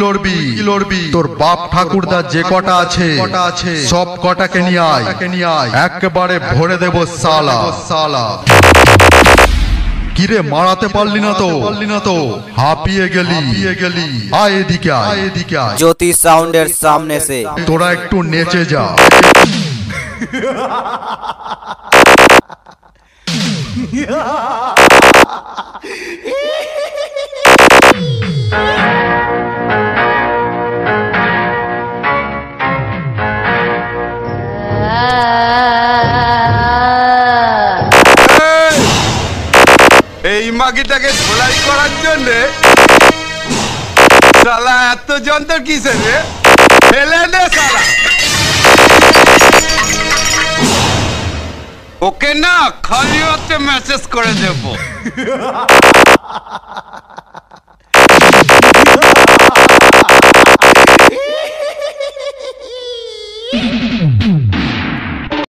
লড়বি তোর বাপ ঠাকুরদা যে কটা আছে সব কটাকে নিয়ে আয় একেবারে ভরে দেব সালা। কিরে মারাতে পারলি না তো হাঁপিয়ে গেলি আয় এদিকে আয় ज्योति साउंडेर सामने से তোরা একটু নেচে যা। এই মাগিটাকে ধোলাই করার জন্য শালা এত যন্ত্র কিসে রে? ফেলে দে শালা। ওকে না খালি হতে মেসেজ করে দেব।